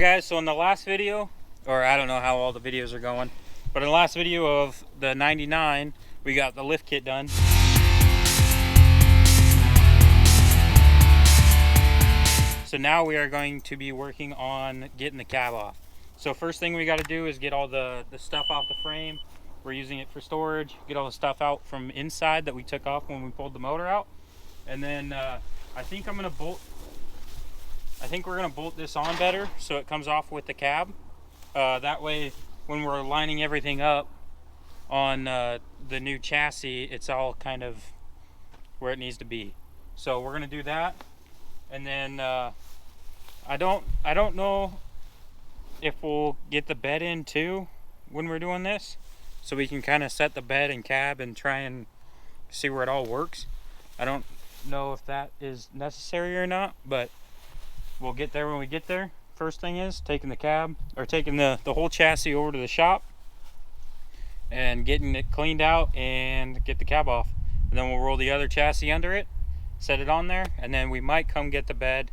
Guys, so in the last video, or I don't know how all the videos are going, but in the last video of the 99, we got the lift kit done. So now we are going to be working on getting the cab off. So first thing we got to do is get all the stuff off the frame. We're using it for storage. Get all the stuff out from inside that we took off when we pulled the motor out. And then I think we're gonna bolt this on better so it comes off with the cab. That way when we're lining everything up on the new chassis, it's all kind of where it needs to be. So we're gonna do that. And then I don't know if we'll get the bed in too when we're doing this, so we can kind of set the bed and cab and try and see where it all works. I don't know if that is necessary or not, but we'll get there when we get there. First thing is taking the cab, or taking the whole chassis over to the shop and getting it cleaned out and get the cab off. And then we'll roll the other chassis under it, set it on there, and then we might come get the bed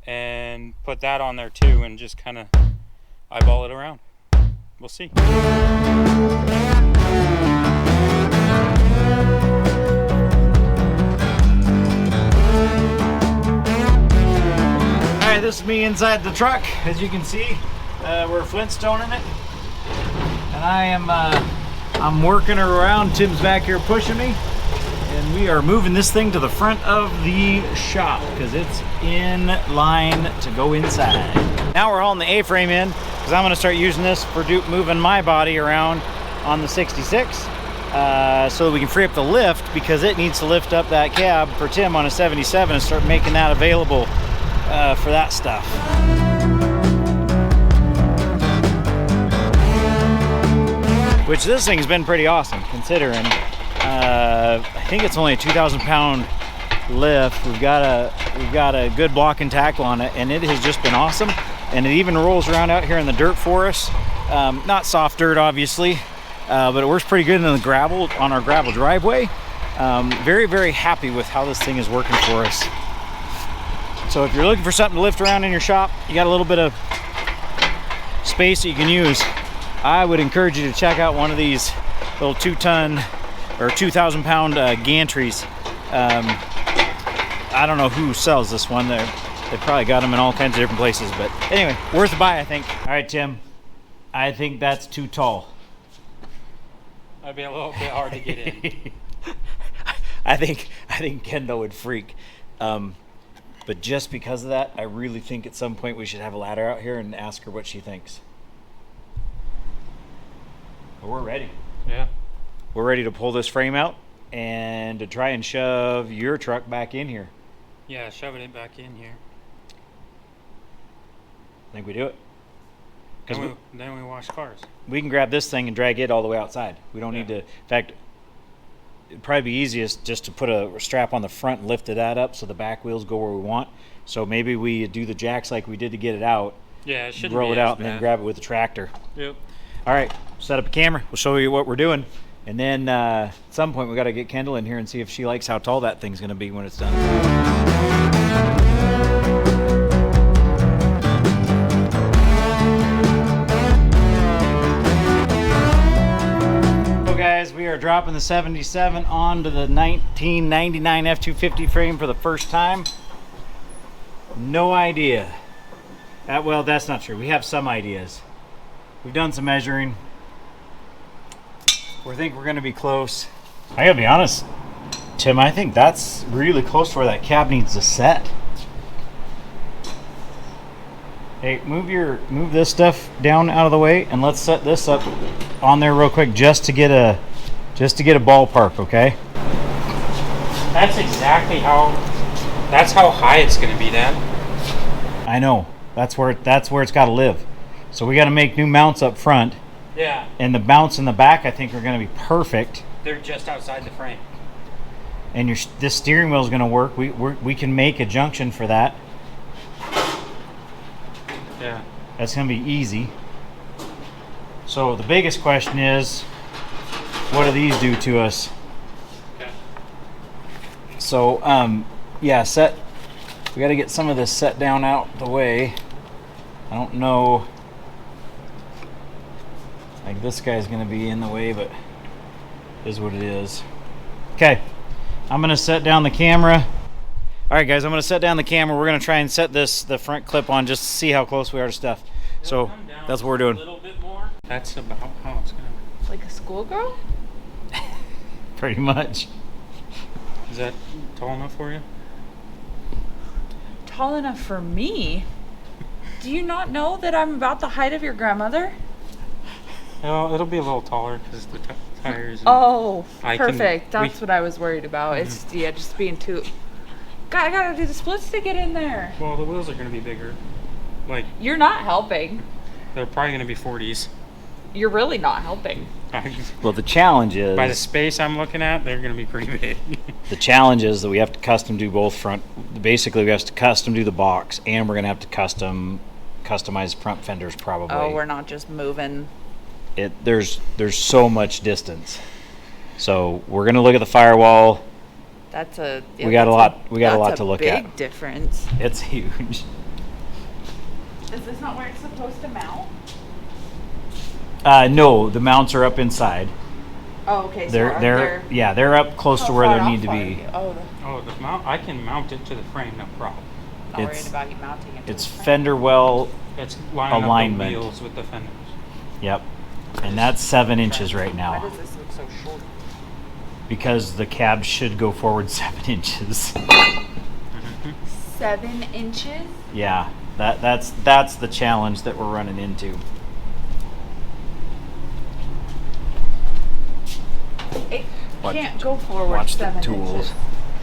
and put that on there too and just kind of eyeball it around. We'll see. This is me inside the truck. As you can see, we're Flintstoning it, and I'm working her around. Tim's back here pushing me, and we are moving this thing to the front of the shop because it's in line to go inside. Now we're hauling the A-frame in because I'm going to start using this for moving my body around on the 66 so that we can free up the lift, because it needs to lift up that cab for Tim on a 77 and start making that available for that stuff. Which this thing's been pretty awesome considering. I think it's only a 2,000 pound lift. We've got a good block and tackle on it, and it has just been awesome. And it even rolls around out here in the dirt for us. Not soft dirt, obviously, but it works pretty good in the gravel, on our gravel driveway. Very, very happy with how this thing is working for us. So if you're looking for something to lift around in your shop, you got a little bit of space that you can use, I would encourage you to check out one of these little 2-ton or 2,000 pound gantries. I don't know who sells this one. They probably got them in all kinds of different places, but anyway, worth a buy, I think. All right, Tim, I think that's too tall. That'd be a little bit hard to get in. I think Kendall would freak. But just because of that, I really think at some point we should have a ladder out here and ask her what she thinks. But we're ready. Yeah. We're ready to pull this frame out and to try and shove your truck back in here. Yeah, shoving it back in here. I think we do it. Then we wash cars. We can grab this thing and drag it all the way outside. We don't need to. In fact, it'd probably be easiest just to put a strap on the front and lift that up so the back wheels go where we want. So maybe we do the jacks like we did to get it out. Yeah, it shouldn't roll be it out as and then bad. grab it with the tractor. Yep. All right, set up a camera. We'll show you what we're doing. And then at some point we got to get Kendall in here and see if she likes how tall that thing's going to be when it's done. Guys, we are dropping the 77 onto the 1999 F-250 frame for the first time. No idea. Well, that's not true. We have some ideas. We've done some measuring. We think we're going to be close. I gotta be honest, Tim, I think that's really close to where that cab needs to set. Hey, move this stuff down out of the way, and let's set this up on there real quick just to get a ballpark, okay? That's how high it's going to be, Dad. I know. That's where it's got to live. So we got to make new mounts up front. Yeah. And the mounts in the back, I think, are going to be perfect. They're just outside the frame. And this steering wheel is going to work. We can make a junction for that. Yeah. That's going to be easy. So the biggest question is, what do these do to us? Okay. So, yeah, we got to get some of this set down out the way. I don't know. Like this guy's gonna be in the way, but it is what it is. Okay, I'm gonna set down the camera. All right, guys, I'm gonna set down the camera. We're gonna try and set the front clip on just to see how close we are to stuff. So that's what we're doing. A little bit more. That's about how it's gonna. Like a schoolgirl? Pretty much. Is that tall enough for you? Tall enough for me? Do you not know that I'm about the height of your grandmother? Well, it'll be a little taller because the tires. Oh, I perfect. can- That's what I was worried about. It's just being too. God, I gotta do the splits to get in there. Well, the wheels are gonna be bigger. Like You're not helping. they're probably gonna be 40s. You're really not helping. Well, the challenge is By the space I'm looking at, they're gonna be pretty big. the challenge is that we have to custom do both front. Basically, we have to custom do the box, and we're gonna have to customize front fenders probably. Oh, we're not just moving. There's so much distance. So we're gonna look at the firewall. That's a. We got a lot to look Big at. difference. It's huge. Is this not where it's supposed to mount? No, the mounts are up inside. Oh, okay. So they're up close to where they need to be. Oh, Oh, the mount. I can mount it to the frame, no problem. not worried It's- about you mounting it. to It's the front. fender well. It's lining Alignment. up the wheels with the fenders. Yep, and that's 7 inches right Why now does this look so short? because the cab should go forward 7 inches. 7 inches? Yeah, that's the challenge that we're running into. It Watch- can't go forward Watch the 7 tools. inches.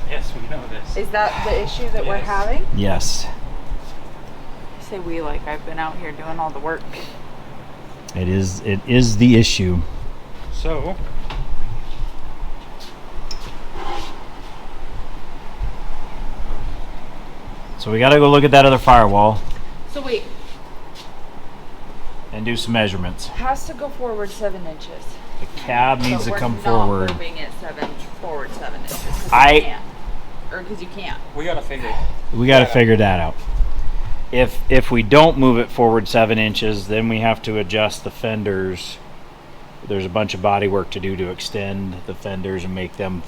Yes, we know this. Is that the issue that we're Yes. having? Yes, I say we like I've been out here doing all the work. it is. It is the issue. So, So we got to go look at that other firewall So wait, and do some measurements. has to go forward 7 inches. The cab needs But to we're come not forward. moving it forward 7 inches. 'Cause I- you can't. Or because you can't. we gotta figure. We got to figure that out. If we don't move it forward 7 inches, then we have to adjust the fenders. There's a bunch of body work to do to extend the fenders and make them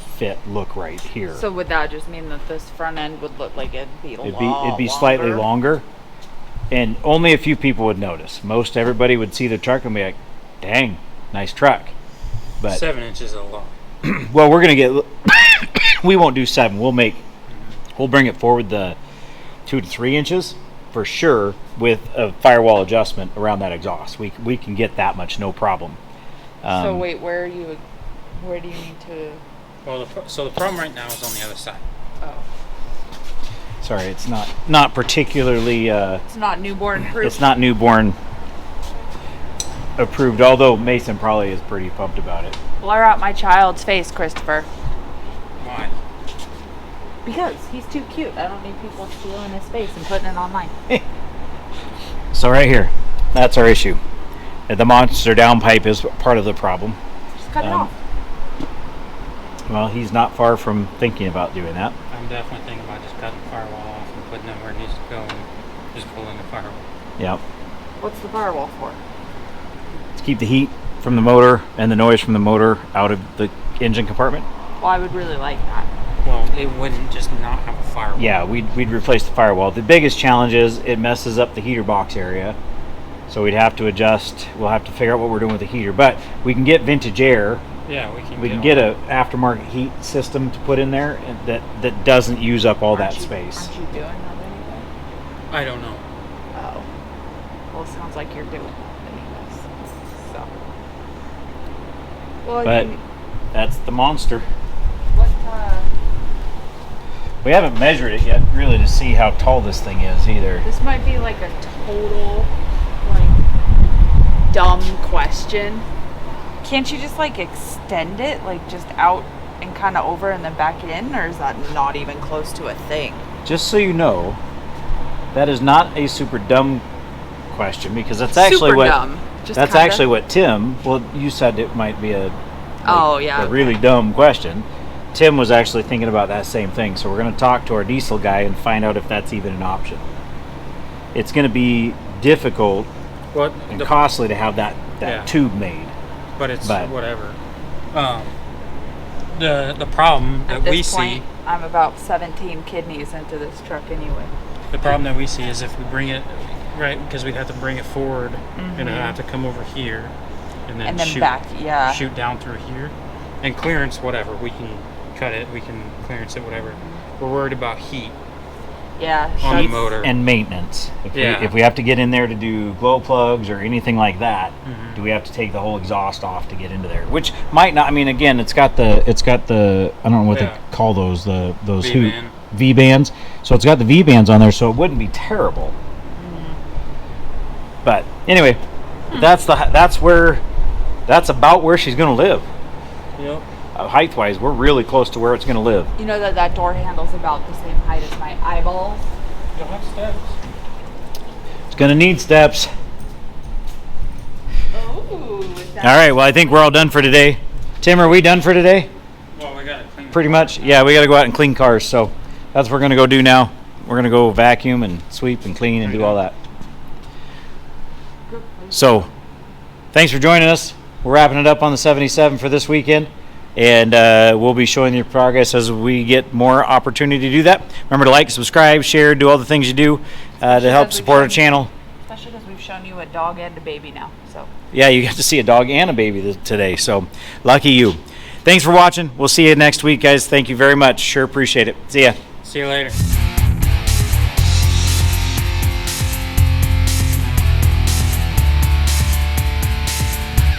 look right here. So would that just mean that this front end would look like it'd be It'd be slightly longer, and only a few people would notice. Most everybody would see the truck and be like, "Dang, nice truck." But 7 inches is a lot. well, we're gonna get. We won't do 7. We'll bring it forward the 2 to 3 inches for sure with a firewall adjustment around that exhaust. We can get that much, no problem. So wait, where do you need to? Well, so the problem right now is on the other side. Oh, Sorry, it's not particularly. it's not newborn proof. It's not newborn approved. Although Mason probably is pretty pumped about it. Blur out my child's face, Christopher. Why? Because he's too cute. I don't need people stealing his face and putting it online. So right here, that's our issue. The monster downpipe is part of the problem. Just cut it off. Well, he's not far from thinking about doing that. I'm definitely thinking about just cutting the firewall off and putting it where it needs to go and just pulling the firewall. Yep. What's the firewall for? To keep the heat from the motor and the noise from the motor out of the engine compartment. Well, I would really like that. Well, it wouldn't just not have a firewall. Yeah, we'd replace the firewall. The biggest challenge is it messes up the heater box area. So we'd have to adjust. We'll have to figure out what we're doing with the heater. But we can get vintage air. Yeah, We can get a aftermarket heat system to put in there and that doesn't use up all that space. Aren't you doing that anyway? I don't know. Oh. Well, it sounds like you're doing that anyways. So. Well, But that's the monster. what, We haven't measured it yet, really, to see how tall this thing is either. this might be like a total, like, dumb question. Can't you just, like, extend it, like, just out and kind of over and then back in? Or is that not even close to a thing? Just so you know, that is not a super dumb question because that's actually Super what dumb. Just that's kinda? actually what Tim. Well, you said it might be a Oh, yeah. a really dumb question. Tim was actually thinking about that same thing, so we're going to talk to our diesel guy and find out if that's even an option. It's going to be difficult What and costly to have that Yeah. tube made. But it's But- whatever. The problem that At this we point, see, I'm about 17 kidneys into this truck anyway. the problem that we see is if we bring it right, because we'd have to bring it forward and it'd have to come over here and then, And then shoot back, yeah. shoot down through here. And clearance, whatever, we can cut it, we can clearance it, whatever. We're worried about heat Yeah. on the that's- motor. And maintenance. Yeah. If we have to get in there to do glow plugs or anything like that, Mhm. do we have to take the whole exhaust off to get into there? Which might not. I mean, again, it's got the I don't know what Yeah. they call those those V-band. V bands. So it's got the V bands on there, so it wouldn't be terrible. But anyway, that's about where she's going to live. Yep. Height wise, we're really close to where it's going to live. You know that door handle's about the same height as my eyeballs. You'll have steps. It's going to need steps. Oh, All right. Well, I think we're all done for today. Tim, are we done for today? Well, we got to clean Pretty much. Yeah, we got to go out and clean cars. So that's what we're going to go do now. We're going to go vacuum and sweep and clean and do all that. So thanks for joining us. We're wrapping it up on the 77 for this weekend. And we'll be showing you progress as we get more opportunity to do that. Remember to like, subscribe, share, do all the things you do to help support our channel. Especially because we've shown you a dog and a baby now. So Yeah, you got to see a dog and a baby today. So lucky you. Thanks for watching. We'll see you next week, guys. Thank you very much. Sure appreciate it. See ya. See you later.